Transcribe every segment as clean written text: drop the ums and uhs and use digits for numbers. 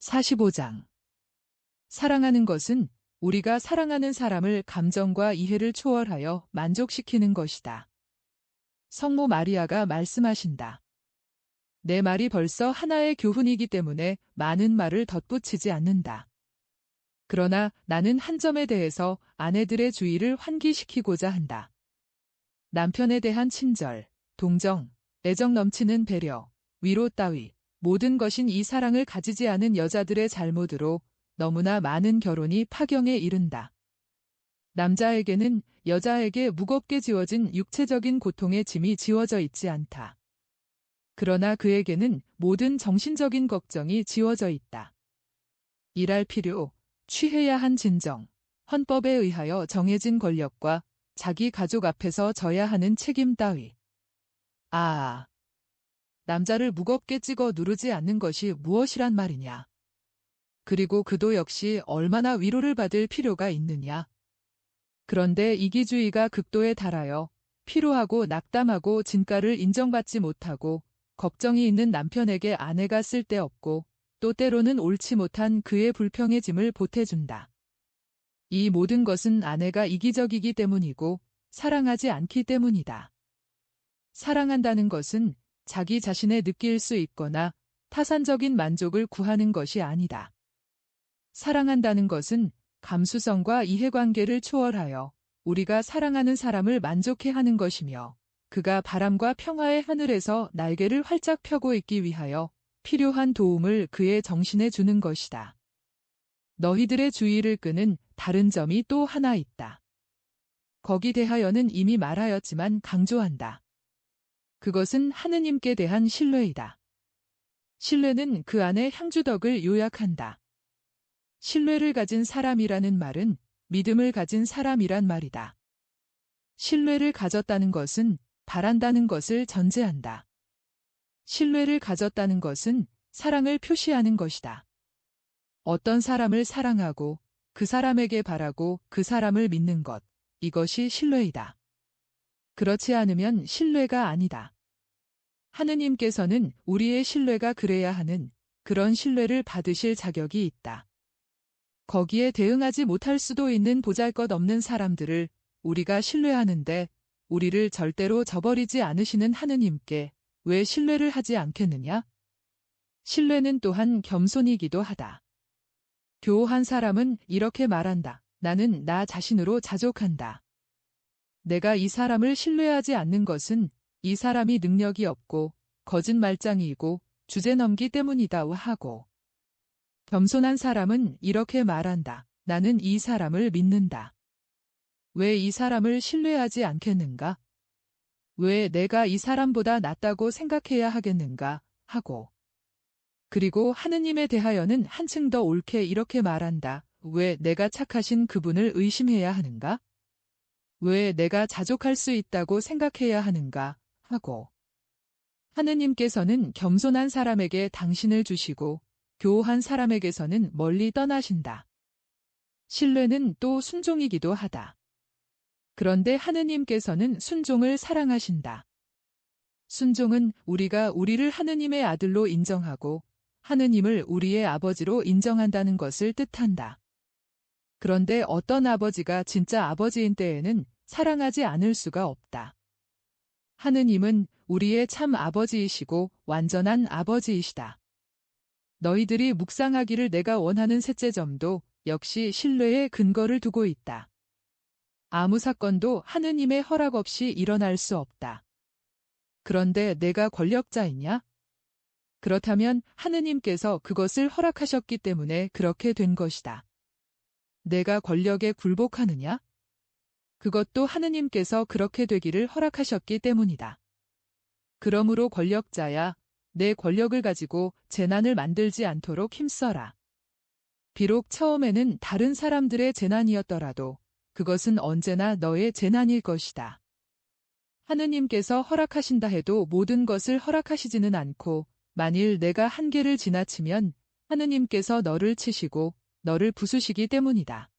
45장. 사랑하는 것은 우리가 사랑하는 사람을 감정과 이해를 초월하여 만족시키는 것이다. 성모 마리아가 말씀하신다. 내 말이 벌써 하나의 교훈이기 때문에 많은 말을 덧붙이지 않는다. 그러나 나는 한 점에 대해서 아내들의 주의를 환기시키고자 한다. 남편에 대한 친절, 동정, 애정 넘치는 배려, 위로 따위, 모든 것인 이 사랑을 가지지 않은 여자들의 잘못으로 너무나 많은 결혼이 파경에 이른다. 남자에게는 여자에게 무겁게 지워진 육체적인 고통의 짐이 지워져 있지 않다. 그러나 그에게는 모든 정신적인 걱정이 지워져 있다. 일할 필요, 취해야 한 진정, 헌법에 의하여 정해진 권력과 자기 가족 앞에서 져야 하는 책임 따위. 남자를 무겁게 찍어 누르지 않는 것이 무엇이란 말이냐. 그리고 그도 역시 얼마나 위로를 받을 필요가 있느냐. 그런데 이기주의가 극도에 달하여 피로하고 낙담하고 진가를 인정받지 못하고 걱정이 있는 남편에게 아내가 쓸데없고 또 때로는 옳지 못한 그의 불평의 짐을 보태준다. 이 모든 것은 아내가 이기적이기 때문이고 사랑하지 않기 때문이다. 사랑한다는 것은 자기 자신에 느낄 수 있거나 타산적인 만족을 구하는 것이 아니다. 사랑한다는 것은 감수성과 이해관계를 초월하여 우리가 사랑하는 사람을 만족해 하는 것이며 그가 바람과 평화의 하늘에서 날개를 활짝 펴고 있기 위하여 필요한 도움을 그의 정신에 주는 것이다. 너희들의 주의를 끄는 다른 점이 또 하나 있다. 거기 대하여는 이미 말하였지만 강조한다. 그것은 하느님께 대한 신뢰이다. 신뢰는 그 안에 향주덕을 요약한다. 신뢰를 가진 사람이라는 말은 믿음을 가진 사람이란 말이다. 신뢰를 가졌다는 것은 바란다는 것을 전제한다. 신뢰를 가졌다는 것은 사랑을 표시하는 것이다. 어떤 사람을 사랑하고 그 사람에게 바라고 그 사람을 믿는 것, 이것이 신뢰이다. 그렇지 않으면 신뢰가 아니다. 하느님께서는 우리의 신뢰가 그래야 하는 그런 신뢰를 받으실 자격이 있다. 거기에 대응하지 못할 수도 있는 보잘것없는 사람들을 우리가 신뢰하는데 우리를 절대로 저버리지 않으시는 하느님께 왜 신뢰를 하지 않겠느냐? 신뢰는 또한 겸손이기도 하다. 교호한 사람은 이렇게 말한다. 나는 나 자신으로 자족한다. 내가 이 사람을 신뢰하지 않는 것은 이 사람이 능력이 없고 거짓말장이고 주제넘기 때문이다 하고 겸손한 사람은 이렇게 말한다. 나는 이 사람을 믿는다. 왜 이 사람을 신뢰하지 않겠는가? 왜 내가 이 사람보다 낫다고 생각해야 하겠는가? 하고 그리고 하느님에 대하여는 한층 더 옳게 이렇게 말한다. 왜 내가 착하신 그분을 의심해야 하는가? 왜 내가 자족할 수 있다고 생각해야 하는가? 하고 하느님께서는 겸손한 사람에게 당신을 주시고 교호한 사람에게서는 멀리 떠나신다. 신뢰는 또 순종이기도 하다. 그런데 하느님께서는 순종을 사랑하신다. 순종은 우리가 우리를 하느님의 아들로 인정하고 하느님을 우리의 아버지로 인정한다는 것을 뜻한다. 그런데 어떤 아버지가 진짜 아버지인 때에는 사랑하지 않을 수가 없다. 하느님은 우리의 참 아버지이시고 완전한 아버지이시다. 너희들이 묵상하기를 내가 원하는 셋째 점도 역시 신뢰에 근거를 두고 있다. 아무 사건도 하느님의 허락 없이 일어날 수 없다. 그런데 내가 권력자이냐? 그렇다면 하느님께서 그것을 허락하셨기 때문에 그렇게 된 것이다. 내가 권력에 굴복하느냐? 그것도 하느님께서 그렇게 되기를 허락하셨기 때문이다. 그러므로 권력자야, 내 권력을 가지고 재난을 만들지 않도록 힘써라. 비록 처음에는 다른 사람들의 재난이었더라도 그것은 언제나 너의 재난일 것이다. 하느님께서 허락하신다 해도 모든 것을 허락하시지는 않고 만일 내가 한계를 지나치면 하느님께서 너를 치시고 너를 부수시기 때문이다.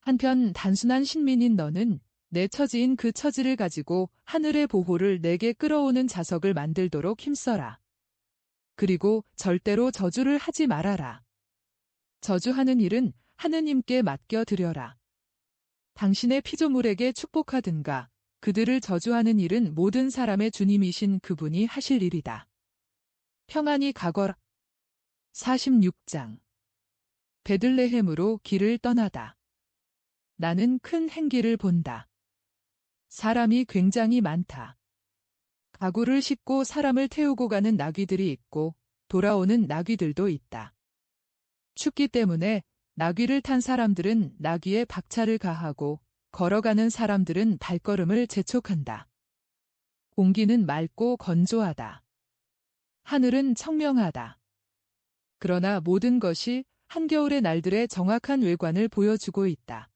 한편 단순한 신민인 너는 내 처지인 그 처지를 가지고 하늘의 보호를 내게 끌어오는 자석을 만들도록 힘써라. 그리고 절대로 저주를 하지 말아라. 저주하는 일은 하느님께 맡겨 드려라. 당신의 피조물에게 축복하든가 그들을 저주하는 일은 모든 사람의 주님이신 그분이 하실 일이다. 평안히 가거라. 46장. 베들레헴으로 길을 떠나다. 나는 큰 행기를 본다. 사람이 굉장히 많다. 가구를 싣고 사람을 태우고 가는 나귀들이 있고 돌아오는 나귀들도 있다. 춥기 때문에 나귀를 탄 사람들은 나귀에 박차를 가하고 걸어가는 사람들은 발걸음을 재촉한다. 공기는 맑고 건조하다. 하늘은 청명하다. 그러나 모든 것이 한겨울의 날들의 정확한 외관을 보여주고 있다.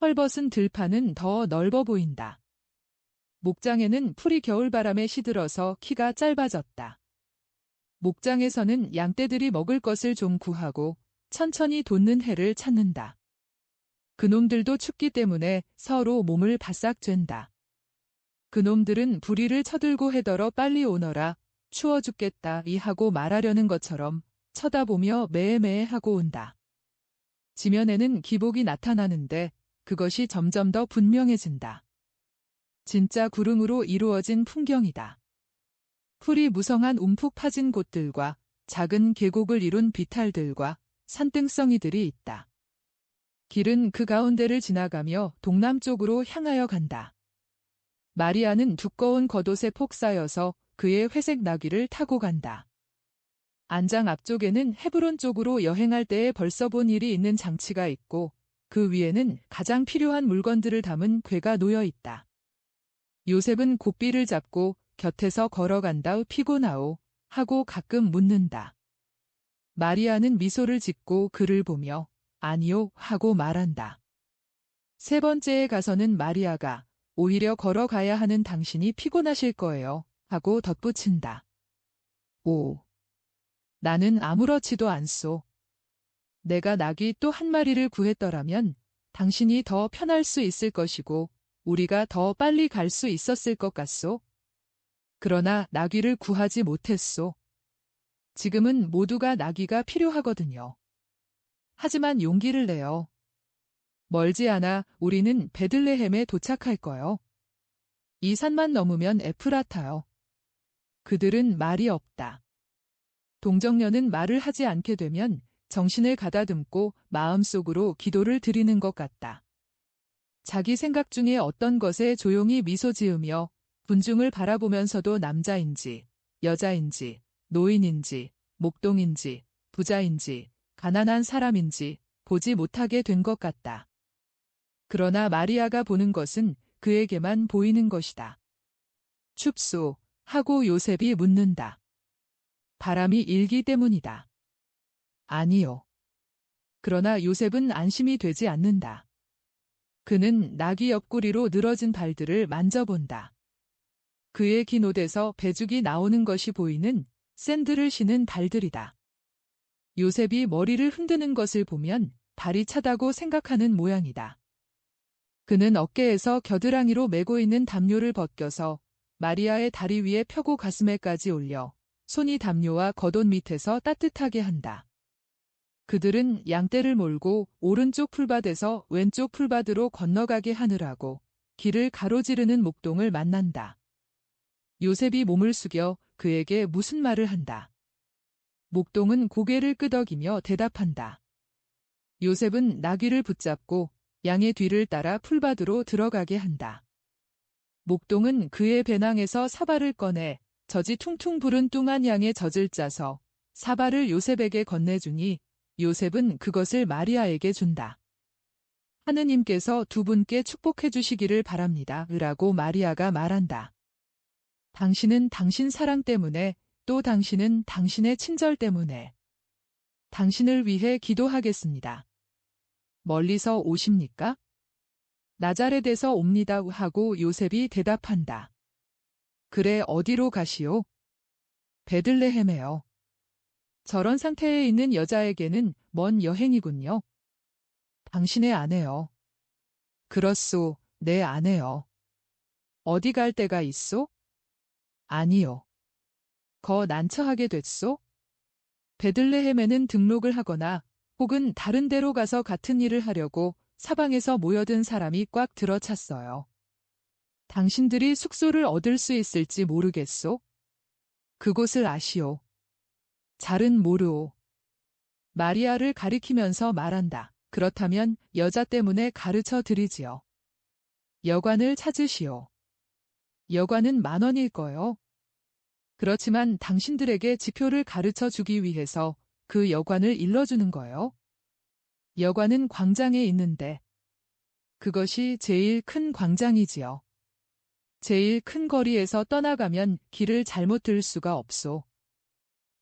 헐벗은 들판은 더 넓어 보인다. 목장에는 풀이 겨울바람에 시들어서 키가 짧아졌다. 목장에서는 양떼들이 먹을 것을 좀 구하고 천천히 돋는 해를 찾는다. 그놈들도 춥기 때문에 서로 몸을 바싹 쬐다. 그놈들은 부리를 쳐들고 해더러 빨리 오너라 추워 죽겠다 이 하고 말하려는 것처럼 쳐다보며 매매하고 온다. 지면에는 기복이 나타나는데 그것이 점점 더 분명해진다. 진짜 구름으로 이루어진 풍경이다. 풀이 무성한 움푹 파진 곳들과 작은 계곡을 이룬 비탈들과 산등성이들이 있다. 길은 그 가운데를 지나가며 동남쪽으로 향하여 간다. 마리아는 두꺼운 겉옷에 폭 쌓여서 그의 회색 나귀를 타고 간다. 안장 앞쪽에는 헤브론 쪽으로 여행할 때에 벌써 본 일이 있는 장치가 있고 그 위에는 가장 필요한 물건들을 담은 궤가 놓여 있다. 요셉은 고삐를 잡고 곁에서 걸어간다. 피곤하오 하고 가끔 묻는다. 마리아는 미소를 짓고 그를 보며 아니요 하고 말한다. 세 번째에 가서는 마리아가 오히려 걸어가야 하는 당신이 피곤하실 거예요 하고 덧붙인다. 오, 나는 아무렇지도 않소. 내가 나귀 또 한 마리를 구했더라면 당신이 더 편할 수 있을 것이고 우리가 더 빨리 갈 수 있었을 것 같소. 그러나 나귀를 구하지 못했소. 지금은 모두가 나귀가 필요하거든요. 하지만 용기를 내요. 멀지 않아 우리는 베들레헴에 도착할 거요. 이 산만 넘으면 에프라타요. 그들은 말이 없다. 동정녀는 말을 하지 않게 되면 정신을 가다듬고 마음속으로 기도를 드리는 것 같다. 자기 생각 중에 어떤 것에 조용히 미소 지으며 군중을 바라보면서도 남자인지, 여자인지, 노인인지, 목동인지, 부자인지, 가난한 사람인지 보지 못하게 된 것 같다. 그러나 마리아가 보는 것은 그에게만 보이는 것이다. 춥소 하고 요셉이 묻는다. 바람이 일기 때문이다. 아니요. 그러나 요셉은 안심이 되지 않는다. 그는 나귀 옆구리로 늘어진 발들을 만져본다. 그의 긴 옷에서 배죽이 나오는 것이 보이는 샌들을 신은 발들이다. 요셉이 머리를 흔드는 것을 보면 발이 차다고 생각하는 모양이다. 그는 어깨에서 겨드랑이로 메고 있는 담요를 벗겨서 마리아의 다리 위에 펴고 가슴에까지 올려 손이 담요와 겉옷 밑에서 따뜻하게 한다. 그들은 양떼를 몰고 오른쪽 풀밭에서 왼쪽 풀밭으로 건너가게 하느라고 길을 가로지르는 목동을 만난다. 요셉이 몸을 숙여 그에게 무슨 말을 한다. 목동은 고개를 끄덕이며 대답한다. 요셉은 나귀를 붙잡고 양의 뒤를 따라 풀밭으로 들어가게 한다. 목동은 그의 배낭에서 사발을 꺼내 젖이 퉁퉁 부른 뚱한 양의 젖을 짜서 사발을 요셉에게 건네주니 요셉은 그것을 마리아에게 준다. 하느님께서 두 분께 축복해 주시기를 바랍니다. 라고 마리아가 말한다. 당신은 당신 사랑 때문에 또 당신은 당신의 친절 때문에 당신을 위해 기도하겠습니다. 멀리서 오십니까? 나자렛에서 옵니다 하고 요셉이 대답한다. 그래 어디로 가시오? 베들레헴에요. 저런 상태에 있는 여자에게는 먼 여행이군요. 당신의 아내요. 그렇소, 내 아내요. 어디 갈 데가 있소? 아니요. 거 난처하게 됐소? 베들레헴에는 등록을 하거나 혹은 다른 데로 가서 같은 일을 하려고 사방에서 모여든 사람이 꽉 들어찼어요. 당신들이 숙소를 얻을 수 있을지 모르겠소? 그곳을 아시오. 잘은 모르오. 마리아를 가리키면서 말한다. 그렇다면 여자 때문에 가르쳐 드리지요. 여관을 찾으시오. 여관은 10,000원일 거요. 그렇지만 당신들에게 지표를 가르쳐 주기 위해서 그 여관을 일러주는 거요. 여관은 광장에 있는데 그것이 제일 큰 광장이지요. 제일 큰 거리에서 떠나가면 길을 잘못 들 수가 없소.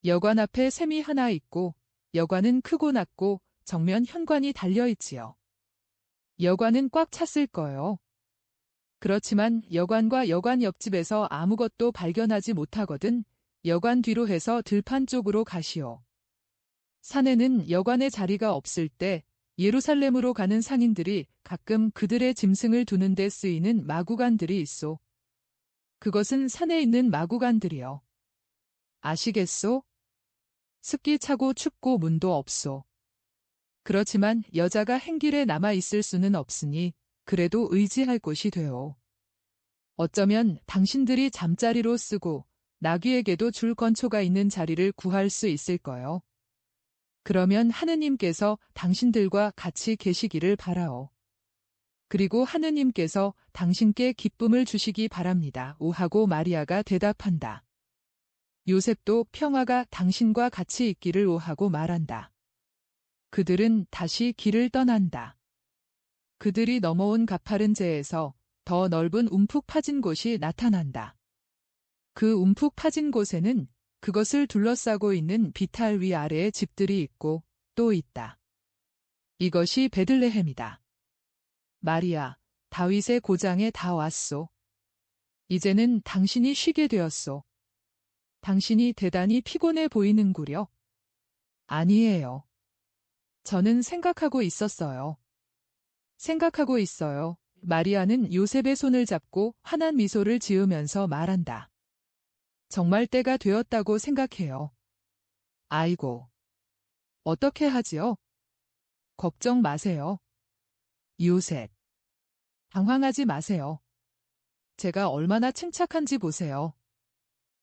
여관 앞에 샘이 하나 있고 여관은 크고 낮고 정면 현관이 달려있지요. 여관은 꽉 찼을 거요. 그렇지만 여관과 여관 옆집에서 아무것도 발견하지 못하거든 여관 뒤로 해서 들판 쪽으로 가시오. 산에는 여관에 자리가 없을 때 예루살렘으로 가는 상인들이 가끔 그들의 짐승을 두는 데 쓰이는 마구간들이 있소. 그것은 산에 있는 마구간들이요. 아시겠소? 습기 차고 춥고 문도 없소. 그렇지만 여자가 행길에 남아 있을 수는 없으니 그래도 의지할 곳이 되오. 어쩌면 당신들이 잠자리로 쓰고 나귀에게도 줄 건초가 있는 자리를 구할 수 있을 거요. 그러면 하느님께서 당신들과 같이 계시기를 바라오. 그리고 하느님께서 당신께 기쁨을 주시기 바랍니다. 오하고 마리아가 대답한다. 요셉도 평화가 당신과 같이 있기를 오하고 말한다. 그들은 다시 길을 떠난다. 그들이 넘어온 가파른 제에서 더 넓은 움푹 파진 곳이 나타난다. 그 움푹 파진 곳에는 그것을 둘러싸고 있는 비탈 위아래에 집들이 있고 또 있다. 이것이 베들레헴이다. 마리아, 다윗의 고장에 다 왔소. 이제는 당신이 쉬게 되었소. 당신이 대단히 피곤해 보이는구려. 아니에요. 저는 생각하고 있었어요. 생각하고 있어요. 마리아는 요셉의 손을 잡고 환한 미소를 지으면서 말한다. 정말 때가 되었다고 생각해요. 아이고. 어떻게 하지요? 걱정 마세요. 요셉. 당황하지 마세요. 제가 얼마나 침착한지 보세요.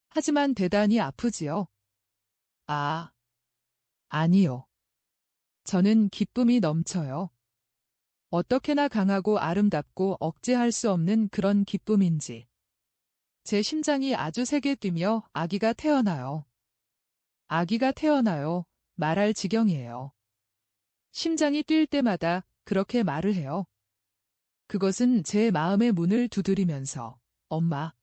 하지만 대단히 아프지요? 아, 아니요. 저는 기쁨이 넘쳐요. 어떻게나 강하고 아름답고 억제할 수 없는 그런 기쁨인지. 제 심장이 아주 세게 뛰며 아기가 태어나요. 아기가 태어나요. 말할 지경이에요. 심장이 뛸 때마다 그렇게 말을 해요. 그것은 제 마음의 문을 두드리면서 엄마.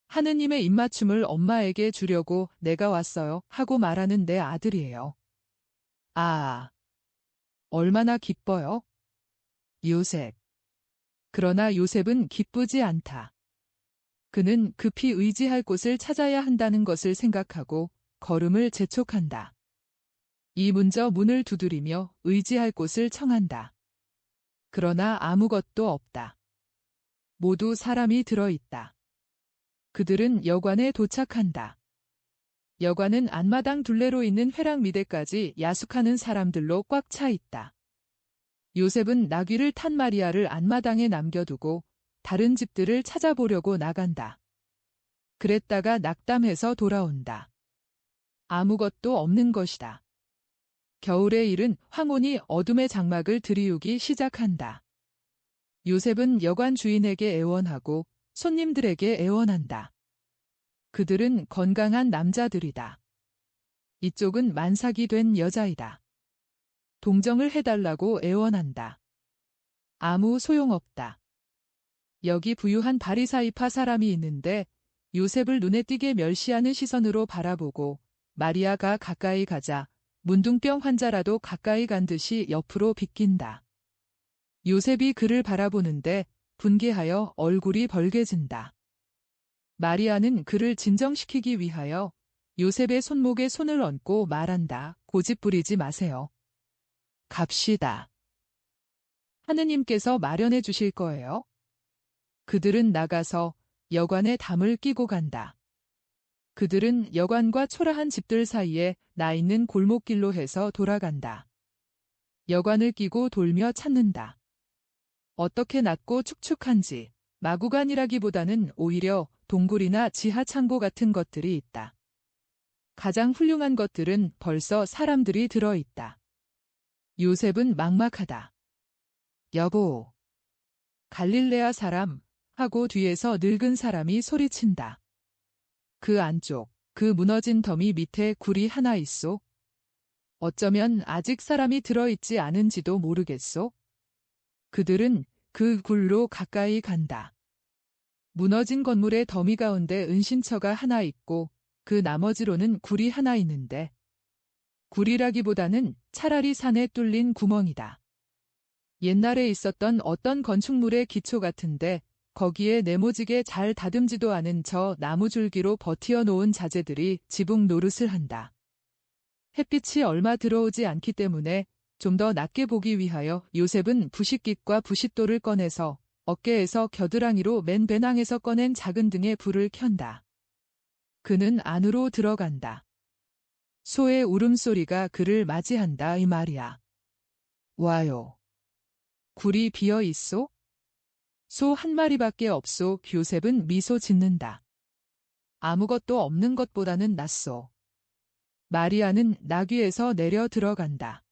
하느님의 입맞춤을 엄마에게 주려고 내가 왔어요 하고 말하는 내 아들이에요. 아, 얼마나 기뻐요? 요셉. 그러나 요셉은 기쁘지 않다. 그는 급히 의지할 곳을 찾아야 한다는 것을 생각하고 걸음을 재촉한다. 이 문저 문을 두드리며 의지할 곳을 청한다. 그러나 아무것도 없다. 모두 사람이 들어있다. 그들은 여관에 도착한다. 여관은 안마당 둘레로 있는 회랑 미대까지 야숙하는 사람들로 꽉 차 있다. 요셉은 나귀를 탄 마리아를 안마당에 남겨두고 다른 집들을 찾아보려고 나간다. 그랬다가 낙담해서 돌아온다. 아무것도 없는 것이다. 겨울의 일은 황혼이 어둠의 장막을 들이우기 시작한다. 요셉은 여관 주인에게 애원하고 손님들에게 애원한다. 그들은 건강한 남자들이다. 이쪽은 만삭이 된 여자이다. 동정을 해달라고 애원한다. 아무 소용없다. 여기 부유한 바리사이파 사람이 있는데 요셉을 눈에 띄게 멸시하는 시선으로 바라보고 마리아가 가까이 가자 문둥병 환자라도 가까이 간 듯이 옆으로 비낀다. 요셉이 그를 바라보는데 분개하여 얼굴이 벌개진다. 마리아는 그를 진정시키기 위하여 요셉의 손목에 손을 얹고 말한다. 고집 부리지 마세요. 갑시다. 하느님께서 마련해 주실 거예요. 그들은 나가서 여관에 담을 끼고 간다. 그들은 여관과 초라한 집들 사이에 나 있는 골목길로 해서 돌아간다. 여관을 끼고 돌며 찾는다. 어떻게 낮고 축축한지 마구간이라기보다는 오히려 동굴이나 지하 창고 같은 것들이 있다. 가장 훌륭한 것들은 벌써 사람들이 들어있다. 요셉은 막막하다. 여보, 갈릴레아 사람 하고 뒤에서 늙은 사람이 소리친다. 그 안쪽, 그 무너진 더미 밑에 굴이 하나 있소. 어쩌면 아직 사람이 들어있지 않은지도 모르겠소. 그들은 그 굴로 가까이 간다. 무너진 건물의 더미 가운데 은신처가 하나 있고 그 나머지로는 굴이 하나 있는데 굴이라기보다는 차라리 산에 뚫린 구멍이다. 옛날에 있었던 어떤 건축물의 기초 같은데 거기에 네모지게 잘 다듬지도 않은 저 나무줄기로 버티어 놓은 자재들이 지붕 노릇을 한다. 햇빛이 얼마 들어오지 않기 때문에 좀 더 낮게 보기 위하여 요셉은 부싯깃과 부싯돌을 꺼내서 어깨에서 겨드랑이로 맨 배낭에서 꺼낸 작은 등에 불을 켠다. 그는 안으로 들어간다. 소의 울음소리가 그를 맞이한다 이 말이야. 와요. 굴이 비어 있소? 소 한 마리밖에 없소. 요셉은 미소 짓는다. 아무것도 없는 것보다는 낫소. 마리아는 나귀에서 내려 들어간다.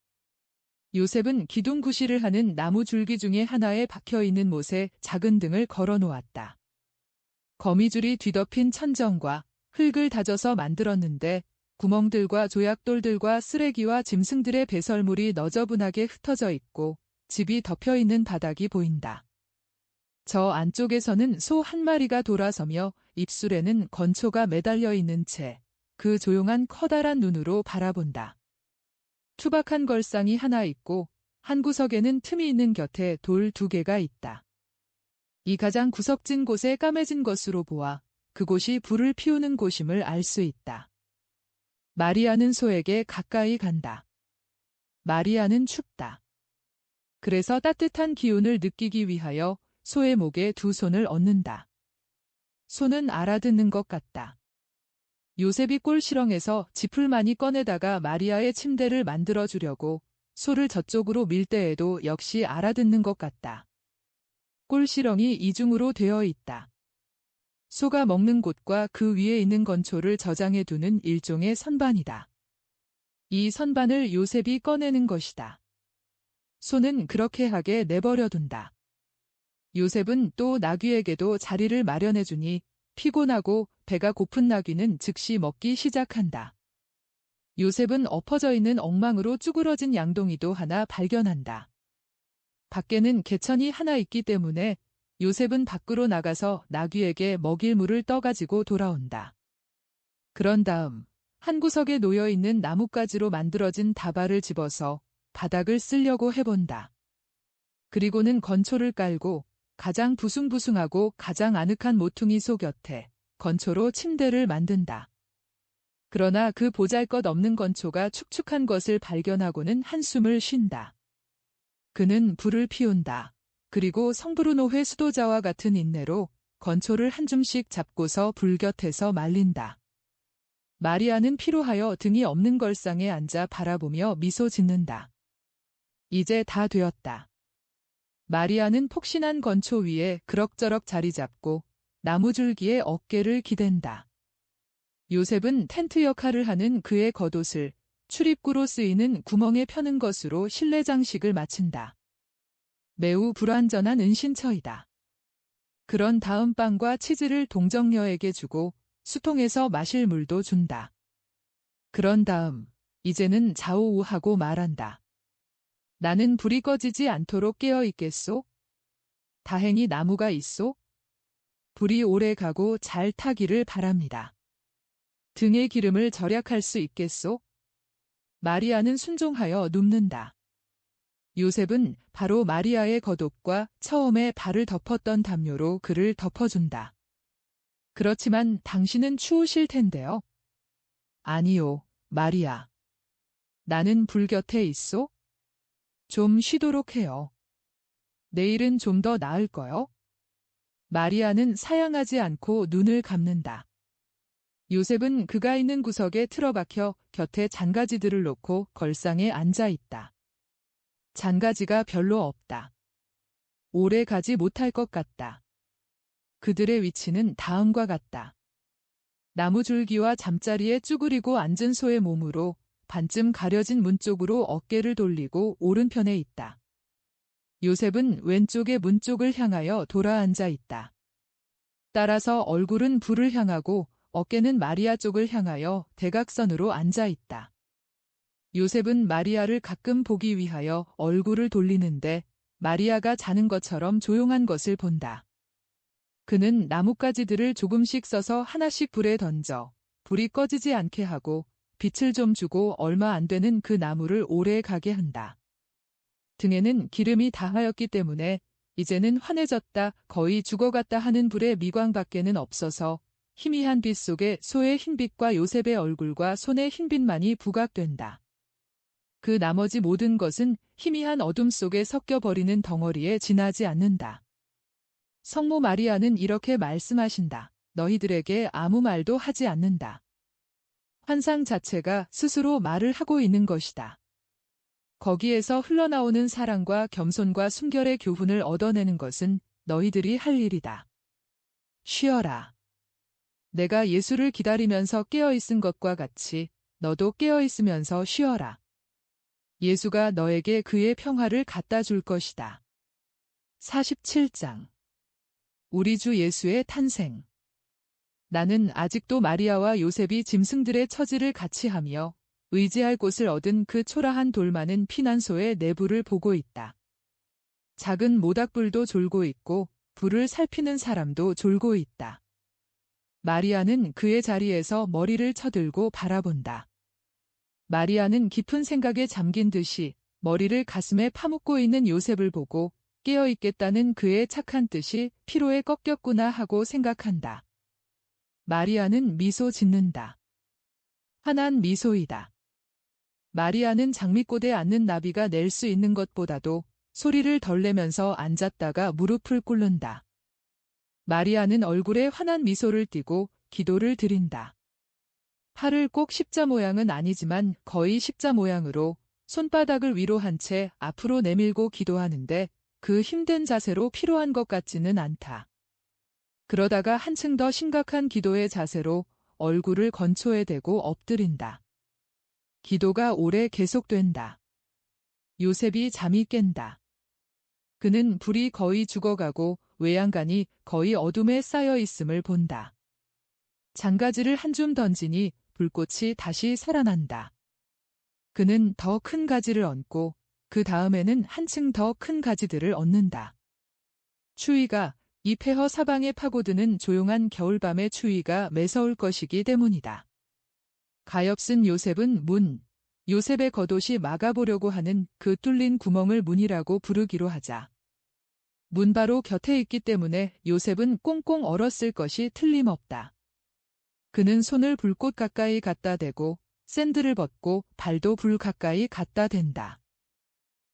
요셉은 기둥구실을 하는 나무 줄기 중에 하나에 박혀있는 못에 작은 등을 걸어 놓았다. 거미줄이 뒤덮인 천정과 흙을 다져서 만들었는데 구멍들과 조약돌들과 쓰레기와 짐승들의 배설물이 너저분하게 흩어져 있고 집이 덮여있는 바닥이 보인다. 저 안쪽에서는 소 한 마리가 돌아서며 입술에는 건초가 매달려 있는 채 그 조용한 커다란 눈으로 바라본다. 투박한 걸상이 하나 있고 한 구석에는 틈이 있는 곁에 돌 2개가 있다. 이 가장 구석진 곳에 까매진 것으로 보아 그곳이 불을 피우는 곳임을 알 수 있다. 마리아는 소에게 가까이 간다. 마리아는 춥다. 그래서 따뜻한 기운을 느끼기 위하여 소의 목에 2손을 얹는다. 소는 알아듣는 것 같다. 요셉이 꼴시렁에서 짚을 많이 꺼내다가 마리아의 침대를 만들어주려고 소를 저쪽으로 밀 때에도 역시 알아듣는 것 같다. 꼴시렁이 이중으로 되어 있다. 소가 먹는 곳과 그 위에 있는 건초를 저장해 두는 일종의 선반이다. 이 선반을 요셉이 꺼내는 것이다. 소는 그렇게 하게 내버려 둔다. 요셉은 또 나귀에게도 자리를 마련해 주니 피곤하고 배가 고픈 나귀는 즉시 먹기 시작한다. 요셉은 엎어져 있는 엉망으로 쭈그러진 양동이도 하나 발견한다. 밖에는 개천이 하나 있기 때문에 요셉은 밖으로 나가서 나귀에게 먹일 물을 떠가지고 돌아온다. 그런 다음 한 구석에 놓여 있는 나뭇가지로 만들어진 다발을 집어서 바닥을 쓸려고 해본다. 그리고는 건초를 깔고 가장 부숭부숭하고 가장 아늑한 모퉁이 소 곁에 건초로 침대를 만든다. 그러나 그 보잘것없는 건초가 축축한 것을 발견하고는 한숨을 쉰다. 그는 불을 피운다. 그리고 성브루노회 수도자와 같은 인내로 건초를 한 줌씩 잡고서 불 곁에서 말린다. 마리아는 피로하여 등이 없는 걸상에 앉아 바라보며 미소 짓는다. 이제 다 되었다. 마리아는 폭신한 건초 위에 그럭저럭 자리 잡고 나무줄기에 어깨를 기댄다. 요셉은 텐트 역할을 하는 그의 겉옷을 출입구로 쓰이는 구멍에 펴는 것으로 실내 장식을 마친다. 매우 불완전한 은신처이다. 그런 다음 빵과 치즈를 동정녀에게 주고 수통에서 마실 물도 준다. 그런 다음 이제는 좌우우하고 말한다. 나는 불이 꺼지지 않도록 깨어 있겠소? 다행히 나무가 있소? 불이 오래 가고 잘 타기를 바랍니다. 등의 기름을 절약할 수 있겠소? 마리아는 순종하여 눕는다. 요셉은 바로 마리아의 겉옷과 처음에 발을 덮었던 담요로 그를 덮어준다. 그렇지만 당신은 추우실 텐데요. 아니요, 마리아. 나는 불 곁에 있소? 좀 쉬도록 해요. 내일은 좀 더 나을 거요. 마리아는 사양하지 않고 눈을 감는다. 요셉은 그가 있는 구석에 틀어박혀 곁에 잔가지들을 놓고 걸상에 앉아 있다. 잔가지가 별로 없다. 오래 가지 못할 것 같다. 그들의 위치는 다음과 같다. 나무줄기와 잠자리에 쭈그리고 앉은 소의 몸으로 반쯤 가려진 문 쪽으로 어깨를 돌리고 오른편에 있다. 요셉은 왼쪽의 문 쪽을 향하여 돌아 앉아 있다. 따라서 얼굴은 불을 향하고 어깨는 마리아 쪽을 향하여 대각선으로 앉아 있다. 요셉은 마리아를 가끔 보기 위하여 얼굴을 돌리는데 마리아가 자는 것처럼 조용한 것을 본다. 그는 나뭇가지들을 조금씩 써서 하나씩 불에 던져 불이 꺼지지 않게 하고 빛을 좀 주고 얼마 안 되는 그 나무를 오래 가게 한다. 등에는 기름이 다하였기 때문에 이제는 환해졌다, 거의 죽어갔다 하는 불의 미광밖에는 없어서 희미한 빛 속에 소의 흰빛과 요셉의 얼굴과 손의 흰빛만이 부각된다. 그 나머지 모든 것은 희미한 어둠 속에 섞여버리는 덩어리에 지나지 않는다. 성모 마리아는 이렇게 말씀하신다. 너희들에게 아무 말도 하지 않는다. 환상 자체가 스스로 말을 하고 있는 것이다. 거기에서 흘러나오는 사랑과 겸손과 순결의 교훈을 얻어내는 것은 너희들이 할 일이다. 쉬어라. 내가 예수를 기다리면서 깨어있은 것과 같이 너도 깨어있으면서 쉬어라. 예수가 너에게 그의 평화를 갖다 줄 것이다. 47장 우리 주 예수의 탄생. 나는 아직도 마리아와 요셉이 짐승들의 처지를 같이 하며 의지할 곳을 얻은 그 초라한 돌 많은 피난소의 내부를 보고 있다. 작은 모닥불도 졸고 있고 불을 살피는 사람도 졸고 있다. 마리아는 그의 자리에서 머리를 쳐들고 바라본다. 마리아는 깊은 생각에 잠긴 듯이 머리를 가슴에 파묻고 있는 요셉을 보고 깨어있겠다는 그의 착한 뜻이 피로에 꺾였구나 하고 생각한다. 마리아는 미소 짓는다. 환한 미소이다. 마리아는 장미꽃에 앉는 나비가 낼 수 있는 것보다도 소리를 덜 내면서 앉았다가 무릎을 꿇는다. 마리아는 얼굴에 환한 미소를 띠고 기도를 드린다. 팔을 꼭 십자 모양은 아니지만 거의 십자 모양으로 손바닥을 위로 한 채 앞으로 내밀고 기도하는데 그 힘든 자세로 필요한 것 같지는 않다. 그러다가 한층 더 심각한 기도의 자세로 얼굴을 건초에 대고 엎드린다. 기도가 오래 계속된다. 요셉이 잠이 깬다. 그는 불이 거의 죽어가고 외양간이 거의 어둠에 쌓여 있음을 본다. 장가지를 한 줌 던지니 불꽃이 다시 살아난다. 그는 더 큰 가지를 얹고 그 다음에는 한층 더 큰 가지들을 얹는다. 추위가 이 폐허 사방에 파고드는 조용한 겨울밤의 추위가 매서울 것이기 때문이다. 가엾은 요셉은 요셉의 겉옷이 막아보려고 하는 그 뚫린 구멍을 문이라고 부르기로 하자. 문 바로 곁에 있기 때문에 요셉은 꽁꽁 얼었을 것이 틀림없다. 그는 손을 불꽃 가까이 갖다 대고 샌들을 벗고 발도 불 가까이 갖다 댄다.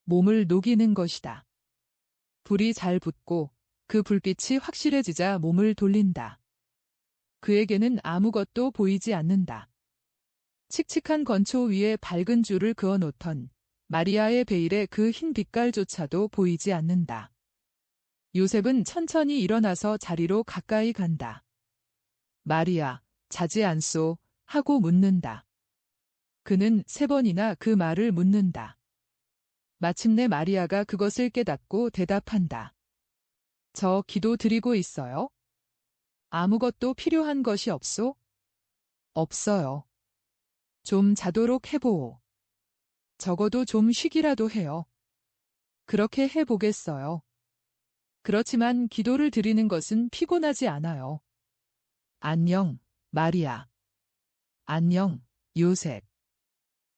몸을 녹이는 것이다. 불이 잘 붙고 그 불빛이 확실해지자 몸을 돌린다. 그에게는 아무것도 보이지 않는다. 칙칙한 건초 위에 밝은 줄을 그어 놓던 마리아의 베일의 그 흰 빛깔조차도 보이지 않는다. 요셉은 천천히 일어나서 자리로 가까이 간다. 마리아, 자지 않소? 하고 묻는다. 그는 3번이나 그 말을 묻는다. 마침내 마리아가 그것을 깨닫고 대답한다. 저 기도 드리고 있어요? 아무것도 필요한 것이 없소? 없어요. 좀 자도록 해보오. 적어도 좀 쉬기라도 해요. 그렇게 해보겠어요. 그렇지만 기도를 드리는 것은 피곤하지 않아요. 안녕, 마리아. 안녕, 요셉.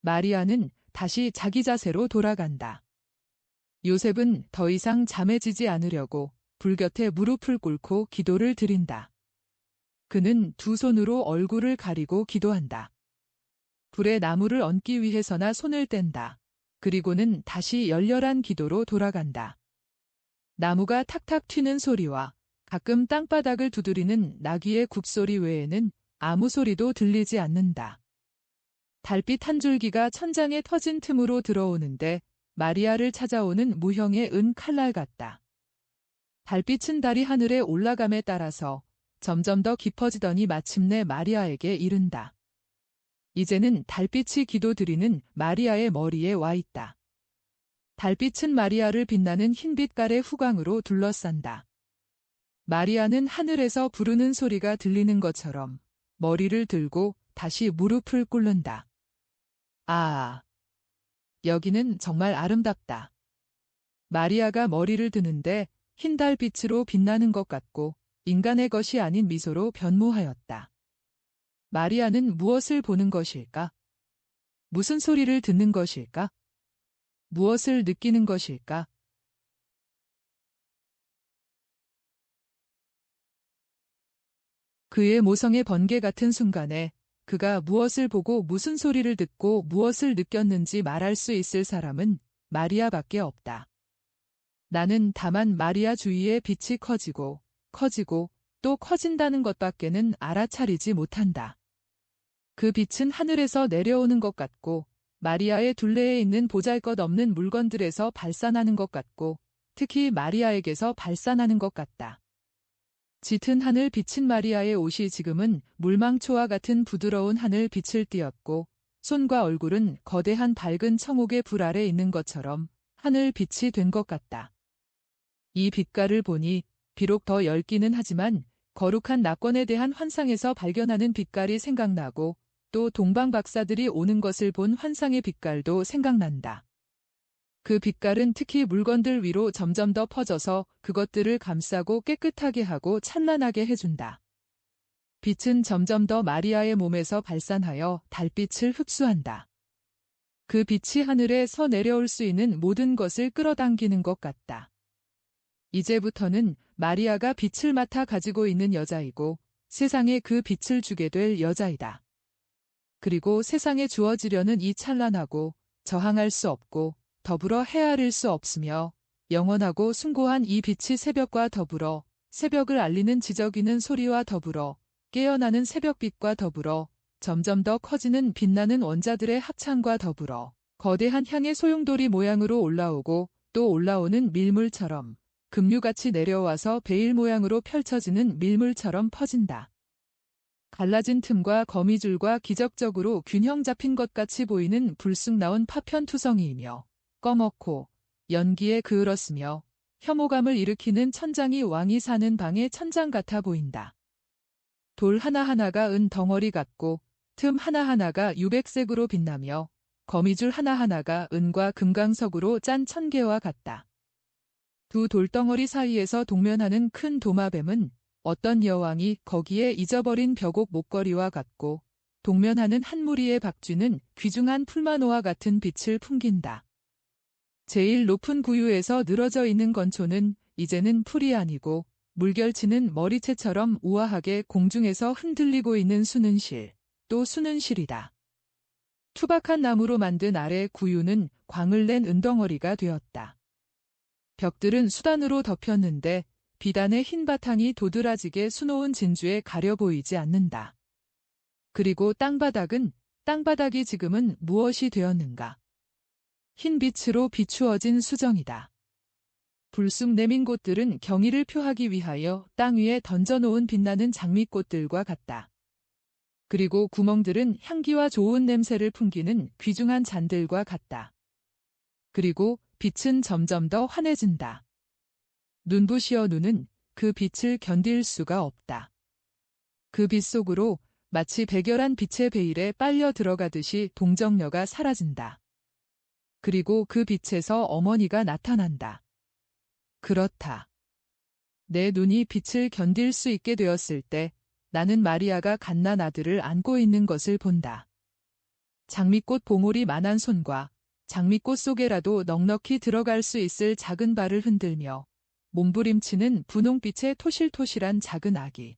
마리아는 다시 자기 자세로 돌아간다. 요셉은 더 이상 잠해지지 않으려고 불 곁에 무릎을 꿇고 기도를 드린다. 그는 두 손으로 얼굴을 가리고 기도한다. 불에 나무를 얹기 위해서나 손을 뗀다. 그리고는 다시 열렬한 기도로 돌아간다. 나무가 탁탁 튀는 소리와 가끔 땅바닥을 두드리는 나귀의 굽소리 외에는 아무 소리도 들리지 않는다. 달빛 한 줄기가 천장에 터진 틈으로 들어오는데 마리아를 찾아오는 무형의 은 칼날 같다. 달빛은 달이 하늘에 올라감에 따라서 점점 더 깊어지더니 마침내 마리아에게 이른다. 이제는 달빛이 기도드리는 마리아의 머리에 와 있다. 달빛은 마리아를 빛나는 흰빛깔의 후광으로 둘러싼다. 마리아는 하늘에서 부르는 소리가 들리는 것처럼 머리를 들고 다시 무릎을 꿇는다. 아, 여기는 정말 아름답다. 마리아가 머리를 드는데 흰 달빛으로 빛나는 것 같고 인간의 것이 아닌 미소로 변모하였다. 마리아는 무엇을 보는 것일까? 무슨 소리를 듣는 것일까? 무엇을 느끼는 것일까? 그의 모성의 번개 같은 순간에 그가 무엇을 보고 무슨 소리를 듣고 무엇을 느꼈는지 말할 수 있을 사람은 마리아밖에 없다. 나는 다만 마리아 주위에 빛이 커지고 커지고 또 커진다는 것밖에는 알아차리지 못한다. 그 빛은 하늘에서 내려오는 것 같고 마리아의 둘레에 있는 보잘것없는 물건들에서 발산하는 것 같고 특히 마리아에게서 발산하는 것 같다. 짙은 하늘 비친 마리아의 옷이 지금은 물망초와 같은 부드러운 하늘 빛을 띠었고 손과 얼굴은 거대한 밝은 청옥의 불 아래 있는 것처럼 하늘 빛이 된 것 같다. 이 빛깔을 보니 비록 더 엷기는 하지만 거룩한 낙권에 대한 환상에서 발견하는 빛깔이 생각나고 또 동방 박사들이 오는 것을 본 환상의 빛깔도 생각난다. 그 빛깔은 특히 물건들 위로 점점 더 퍼져서 그것들을 감싸고 깨끗하게 하고 찬란하게 해준다. 빛은 점점 더 마리아의 몸에서 발산하여 달빛을 흡수한다. 그 빛이 하늘에 서 내려올 수 있는 모든 것을 끌어당기는 것 같다. 이제부터는 마리아가 빛을 맡아 가지고 있는 여자이고 세상에 그 빛을 주게 될 여자이다. 그리고 세상에 주어지려는 이 찬란하고 저항할 수 없고 더불어 헤아릴 수 없으며 영원하고 숭고한 이 빛이 새벽과 더불어 새벽을 알리는 지저귀는 소리와 더불어 깨어나는 새벽빛과 더불어 점점 더 커지는 빛나는 원자들의 합창과 더불어 거대한 향의 소용돌이 모양으로 올라오고 또 올라오는 밀물처럼 급류같이 내려와서 베일 모양으로 펼쳐지는 밀물처럼 퍼진다. 갈라진 틈과 거미줄과 기적적으로 균형 잡힌 것 같이 보이는 불쑥 나온 파편투성이이며 꺼멓고 연기에 그을었으며 혐오감을 일으키는 천장이 왕이 사는 방의 천장 같아 보인다. 돌 하나하나가 은 덩어리 같고 틈 하나하나가 유백색으로 빛나며 거미줄 하나하나가 은과 금강석으로 짠 천개와 같다. 두 돌덩어리 사이에서 동면하는 큰 도마뱀은 어떤 여왕이 거기에 잊어버린 벽옥 목걸이와 같고 동면하는 한 무리의 박쥐는 귀중한 풀마노와 같은 빛을 풍긴다. 제일 높은 구유에서 늘어져 있는 건초는 이제는 풀이 아니고 물결치는 머리채처럼 우아하게 공중에서 흔들리고 있는 수는실, 또 수는실이다. 투박한 나무로 만든 아래 구유는 광을 낸 은덩어리가 되었다. 벽들은 수단으로 덮였는데 비단의 흰 바탕이 도드라지게 수놓은 진주에 가려 보이지 않는다. 그리고 땅바닥이 지금은 무엇이 되었는가? 흰 빛으로 비추어진 수정이다. 불쑥 내민 꽃들은 경의를 표하기 위하여 땅 위에 던져놓은 빛나는 장미꽃들과 같다. 그리고 구멍들은 향기와 좋은 냄새를 풍기는 귀중한 잔들과 같다. 그리고 빛은 점점 더 환해진다. 눈부시어 눈은 그 빛을 견딜 수가 없다. 그 빛 속으로 마치 백열한 빛의 베일에 빨려 들어가듯이 동정녀가 사라진다. 그리고 그 빛에서 어머니가 나타난다. 그렇다. 내 눈이 빛을 견딜 수 있게 되었을 때 나는 마리아가 갓난 아들을 안고 있는 것을 본다. 장미꽃 봉오리 만한 손과 장미꽃 속에라도 넉넉히 들어갈 수 있을 작은 발을 흔들며 몸부림치는 분홍빛의 토실토실한 작은 아기.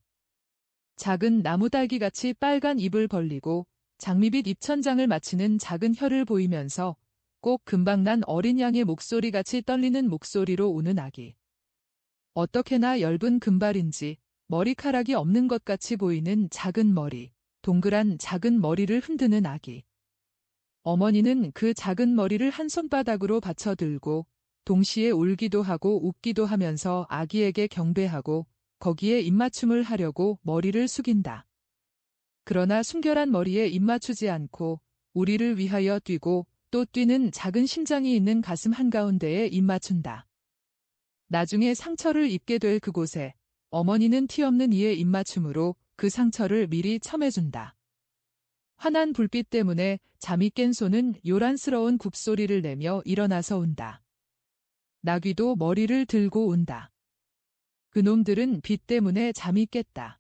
작은 나무딸기같이 빨간 입을 벌리고 장미빛 입천장을 맞히는 작은 혀를 보이면서 꼭 금방 난 어린 양의 목소리같이 떨리는 목소리로 우는 아기. 어떻게나 엷은 금발인지 머리카락이 없는 것 같이 보이는 작은 머리, 동그란 작은 머리를 흔드는 아기. 어머니는 그 작은 머리를 한 손바닥으로 받쳐들고 동시에 울기도 하고 웃기도 하면서 아기에게 경배하고 거기에 입맞춤을 하려고 머리를 숙인다. 그러나 순결한 머리에 입맞추지 않고 우리를 위하여 뛰고 또 뛰는 작은 심장이 있는 가슴 한가운데에 입맞춘다. 나중에 상처를 입게 될 그곳에 어머니는 티 없는 이의 입맞춤으로 그 상처를 미리 첨해준다. 환한 불빛 때문에 잠이 깬 소는 요란스러운 굽소리를 내며 일어나서 운다. 나귀도 머리를 들고 운다. 그놈들은 빛 때문에 잠이 깼다.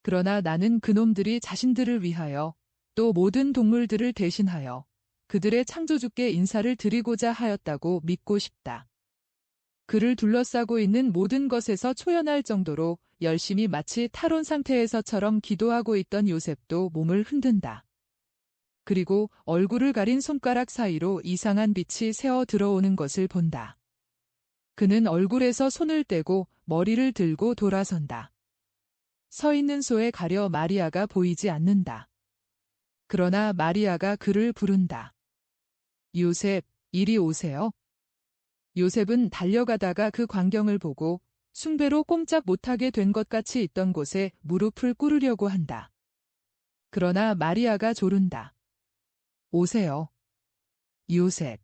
그러나 나는 그놈들이 자신들을 위하여 또 모든 동물들을 대신하여 그들의 창조주께 인사를 드리고자 하였다고 믿고 싶다. 그를 둘러싸고 있는 모든 것에서 초연할 정도로 열심히 마치 탈원 상태에서처럼 기도하고 있던 요셉도 몸을 흔든다. 그리고 얼굴을 가린 손가락 사이로 이상한 빛이 새어 들어오는 것을 본다. 그는 얼굴에서 손을 떼고 머리를 들고 돌아선다. 서 있는 소에 가려 마리아가 보이지 않는다. 그러나 마리아가 그를 부른다. 요셉, 이리 오세요. 요셉은 달려가다가 그 광경을 보고 숭배로 꼼짝 못하게 된 것 같이 있던 곳에 무릎을 꿇으려고 한다. 그러나 마리아가 조른다. 오세요. 요셉.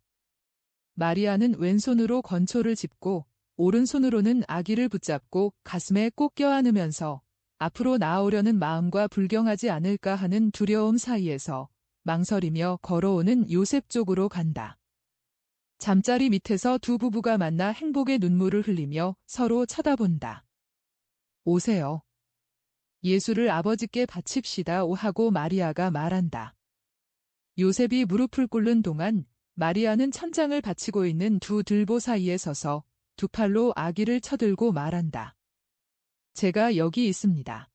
마리아는 왼손으로 건초를 짚고 오른손으로는 아기를 붙잡고 가슴에 꼭 껴안으면서 앞으로 나아오려는 마음과 불경하지 않을까 하는 두려움 사이에서 망설이며 걸어오는 요셉 쪽으로 간다. 잠자리 밑에서 두 부부가 만나 행복의 눈물을 흘리며 서로 쳐다본다. 오세요. 예수를 아버지께 바칩시다 하고 마리아가 말한다. 요셉이 무릎을 꿇는 동안 마리아는 천장을 받치고 있는 두 들보 사이에 서서 두 팔로 아기를 쳐들고 말한다. 제가 여기 있습니다.